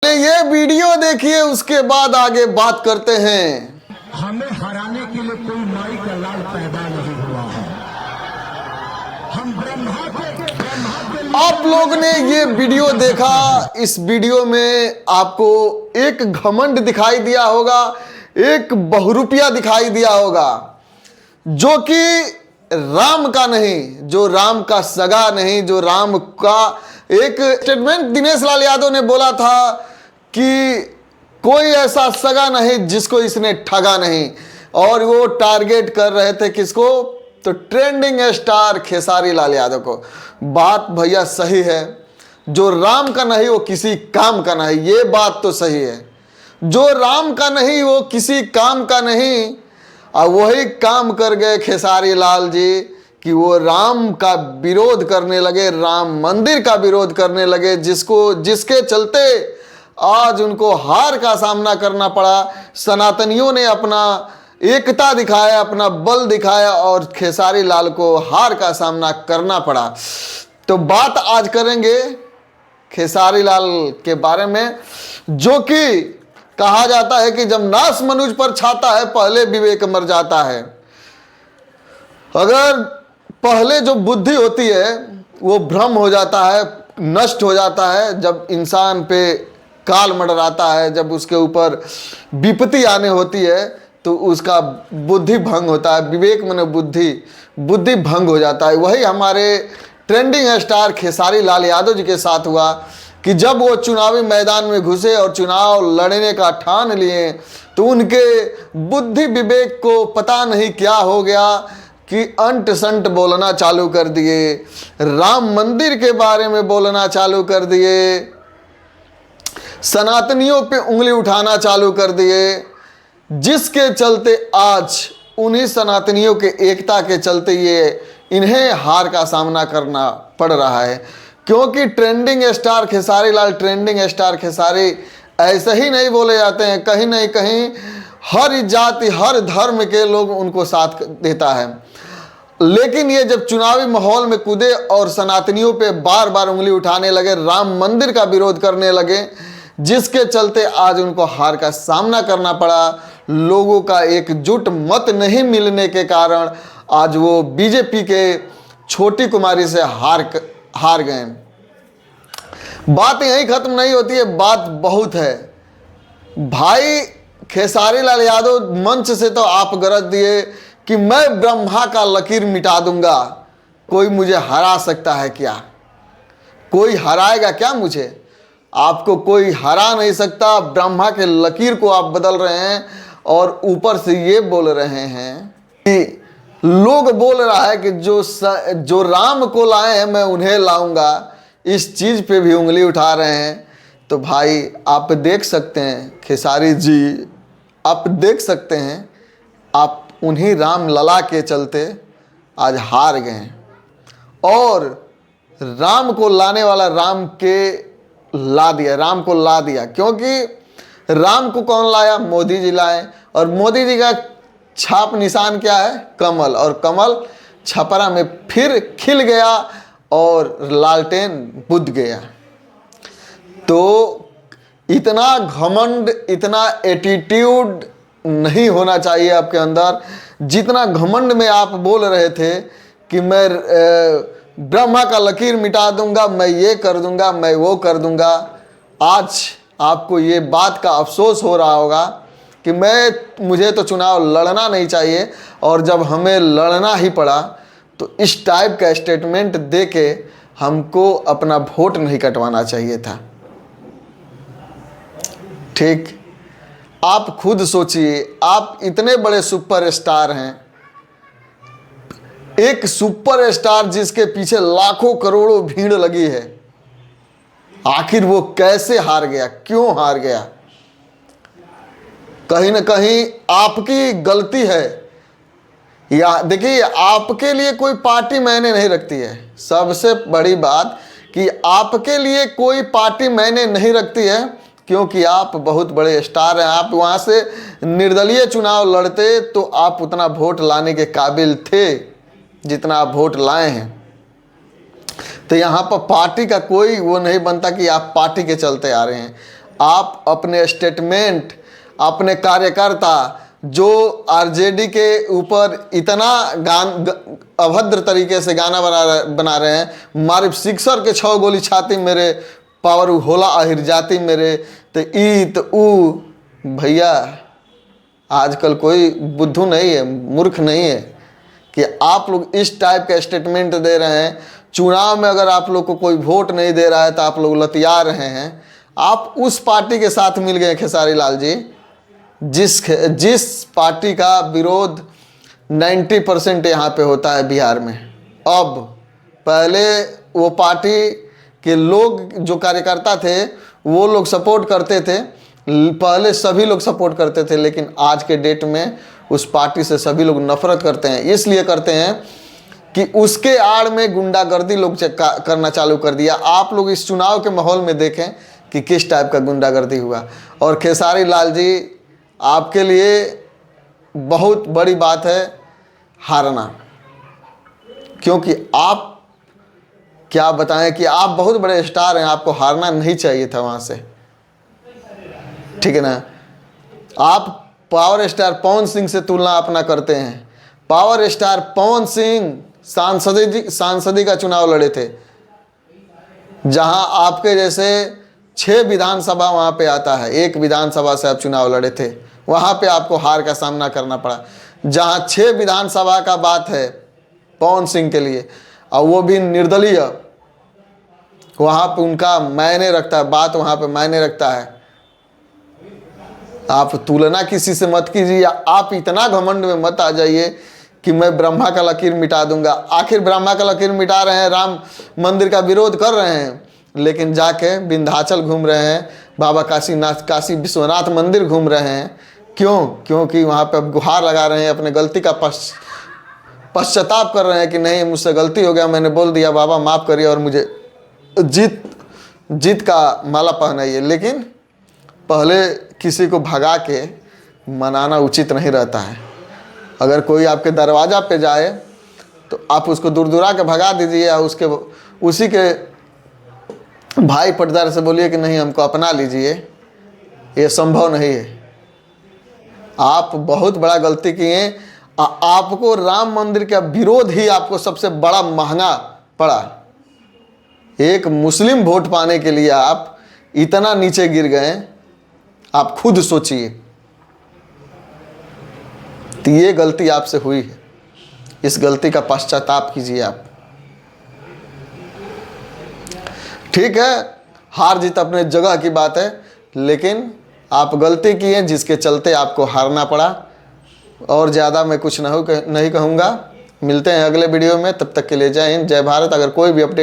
ये वीडियो देखिए, उसके बाद आगे बात करते हैं। हमें हराने के लिए कोई माई का लाल पैदा नहीं हुआ है। हम ब्रह्मा के आप लोग ने ये वीडियो देखा, इस वीडियो में आपको एक घमंड दिखाई दिया होगा, एक बहुरूपिया दिखाई दिया होगा, जो कि राम का नहीं, जो राम का सगा नहीं, जो राम का एक स्टेटमेंट दिनेश लाल यादव ने बोला था कि कोई ऐसा सगा नहीं जिसको इसने ठगा नहीं, और वो टारगेट कर रहे थे किसको? तो ट्रेंडिंग स्टार खेसारी लाल यादव को। बात भैया सही है, जो राम का नहीं वो किसी काम का नहीं, ये बात तो सही है। जो राम का नहीं वो किसी काम का नहीं, और वही काम कर गए खेसारी लाल जी कि वो राम का विरोध करने लगे, राम मंदिर का विरोध करने लगे, जिसके चलते आज उनको हार का सामना करना पड़ा। सनातनियों ने अपना एकता दिखाया, अपना बल दिखाया, और खेसारी लाल को हार का सामना करना पड़ा। तो बात आज करेंगे खेसारी लाल के बारे में, जो कि कहा जाता है कि जब नाश मनुज पर छाता है पहले विवेक मर जाता है। अगर पहले जो बुद्धि होती है वो भ्रम हो जाता है, नष्ट हो जाता है, जब इंसान पे काल मंडराता है, जब उसके ऊपर विपत्ति आने होती है तो उसका बुद्धि भंग होता है, विवेक माने बुद्धि भंग हो जाता है। वही हमारे ट्रेंडिंग स्टार खेसारी लाल यादव जी के साथ हुआ कि जब वो चुनावी मैदान में घुसे और चुनाव लड़ने का ठान लिए तो उनके बुद्धि विवेक को पता नहीं क्या हो गया कि अंट संट बोलना चालू कर दिए, राम मंदिर के बारे में बोलना चालू कर दिए, सनातनियों पे उंगली उठाना चालू कर दिए, जिसके चलते आज उन्हीं सनातनियों के एकता के चलते ये इन्हें हार का सामना करना पड़ रहा है। क्योंकि trending star Khesari Lal, trending star Khesari ऐसे ही नहीं बोले जाते हैं, कहीं नहीं कहीं हर जाति हर धर्म के लोग उनको साथ देता है। लेकिन ये जब चुनावी माहौल में कूदे और सनातनियों पे बार बार उंगली उठाने लगे, राम मंदिर का विरोध करने लगे, जिसके चलते आज उनको हार का सामना करना पड़ा। लोगों का एकजुट मत नहीं मिलने के कारण आज वो बीजेपी के छोटी कुमारी से हार गए। बात यहीं खत्म नहीं होती है, बात बहुत है भाई। खेसारी लाल यादव मंच से तो आप गरज दिए कि मैं ब्रह्मा का लकीर मिटा दूंगा, कोई मुझे हरा सकता है क्या? कोई हराएगा क्या मुझे? आपको कोई हरा नहीं सकता। ब्रह्मा के लकीर को आप बदल रहे हैं और ऊपर से ये बोल रहे हैं कि लोग बोल रहा है कि जो राम को लाए हैं मैं उन्हें लाऊंगा, इस चीज़ पे भी उंगली उठा रहे हैं। तो भाई आप देख सकते हैं खेसारी जी, आप देख सकते हैं, आप उन्हीं राम लला के चलते आज हार गए हैं। और राम को लाने वाला राम को ला दिया, क्योंकि राम को कौन लाया? मोदी जी लाए। और मोदी जी का छाप निशान क्या है? कमल। और कमल छपरा में फिर खिल गया और लालटेन बुझ गया। तो इतना घमंड, इतना एटीट्यूड नहीं होना चाहिए आपके अंदर, जितना घमंड में आप बोल रहे थे कि मैं ब्रह्मा का लकीर मिटा दूंगा, मैं ये कर दूंगा, मैं वो कर दूंगा। आज आपको ये बात का अफसोस हो रहा होगा कि मुझे तो चुनाव लड़ना नहीं चाहिए, और जब हमें लड़ना ही पड़ा तो इस टाइप का स्टेटमेंट दे के हमको अपना वोट नहीं कटवाना चाहिए था। ठीक, आप खुद सोचिए, आप इतने बड़े सुपरस्टार हैं, एक सुपरस्टार जिसके पीछे लाखों करोड़ों भीड़ लगी है, आखिर वो कैसे हार गया? क्यों हार गया? कहीं ना कहीं आपकी गलती है। या देखिए, आपके लिए कोई पार्टी मैंने नहीं रखती है। सबसे बड़ी बात कि आपके लिए कोई पार्टी मैंने नहीं रखती है, क्योंकि आप बहुत बड़े स्टार हैं। आप वहाँ से निर्दलीय चुनाव लड़ते तो आप उतना वोट लाने के काबिल थे जितना आप वोट लाए हैं। तो यहाँ पर पार्टी का कोई वो नहीं बनता कि आप पार्टी के चलते आ रहे हैं। आप अपने स्टेटमेंट, अपने कार्यकर्ता जो आरजेडी के ऊपर इतना अभद्र तरीके से गाना बना रहे हैं, मारे सिक्सर के 6 गोली छाती मेरे, पावर होला आहिर जाती मेरे, तो ई तो ऊ। भैया आजकल कोई बुद्धू नहीं है, मूर्ख नहीं है कि आप लोग इस टाइप का स्टेटमेंट दे रहे हैं। चुनाव में अगर आप लोग को कोई वोट नहीं दे रहा है तो आप लोग लतिया रहे हैं। आप उस पार्टी के साथ मिल गए खेसारी लाल जी जिस पार्टी का विरोध 90% यहाँ पे होता है बिहार में। अब पहले वो पार्टी के लोग जो कार्यकर्ता थे वो लोग सपोर्ट करते थे, पहले सभी लोग सपोर्ट करते थे, लेकिन आज के डेट में उस पार्टी से सभी लोग नफरत करते हैं। इसलिए करते हैं कि उसके आड़ में गुंडागर्दी लोग करना चालू कर दिया। आप लोग इस चुनाव के माहौल में देखें कि किस टाइप का गुंडागर्दी हुआ। और खेसारी लाल जी, आपके लिए बहुत बड़ी बात है हारना, क्योंकि आप क्या बताएं कि आप बहुत बड़े स्टार हैं, आपको हारना नहीं चाहिए था वहाँ से, ठीक है ना। आप पावर स्टार पवन सिंह से तुलना अपना करते हैं। पावर स्टार पवन सिंह सांसदी का चुनाव लड़े थे, जहां आपके जैसे 6 विधानसभा वहां पे आता है, 1 विधानसभा से आप चुनाव लड़े थे, वहां पे आपको हार का सामना करना पड़ा। जहां 6 विधानसभा का बात है पवन सिंह के लिए, और वो भी निर्दलीय, वहां पे उनका मायने रखता है, बात वहां पे मायने रखता है। आप तुलना किसी से मत कीजिए। आप इतना घमंड में मत आ जाइए कि मैं ब्रह्मा का लकीर मिटा दूंगा। आखिर ब्रह्मा का लकीर मिटा रहे हैं, राम मंदिर का विरोध कर रहे हैं, लेकिन जाके विंध्याचल घूम रहे हैं, बाबा काशी विश्वनाथ मंदिर घूम रहे हैं। क्यों? क्योंकि वहाँ पे गुहार लगा रहे हैं, अपने गलती का पश्चाताप कर रहे हैं कि नहीं मुझसे गलती हो गया, मैंने बोल दिया, बाबा माफ़ करिए और मुझे जीत का माला पहनाइए। लेकिन पहले किसी को भगा के मनाना उचित नहीं रहता है। अगर कोई आपके दरवाज़ा पे जाए तो आप उसको दूर दूरा के भगा दीजिए, या उसी के भाई पटदार से बोलिए कि नहीं हमको अपना लीजिए। ये संभव नहीं है। आप बहुत बड़ा गलती किए। आपको राम मंदिर का विरोध ही आपको सबसे बड़ा महंगा पड़ा। एक मुस्लिम वोट पाने के लिए आप इतना नीचे गिर गए, आप खुद सोचिए। तो ये गलती आपसे हुई है, इस गलती का पश्चाताप कीजिए आप। ठीक है, हार जीत अपने जगह की बात है, लेकिन आप गलती किए जिसके चलते आपको हारना पड़ा। और ज़्यादा मैं कुछ नहीं कहूँगा। मिलते हैं अगले वीडियो में, तब तक के लिए जय हिंद, जय भारत। अगर कोई भी अपडेट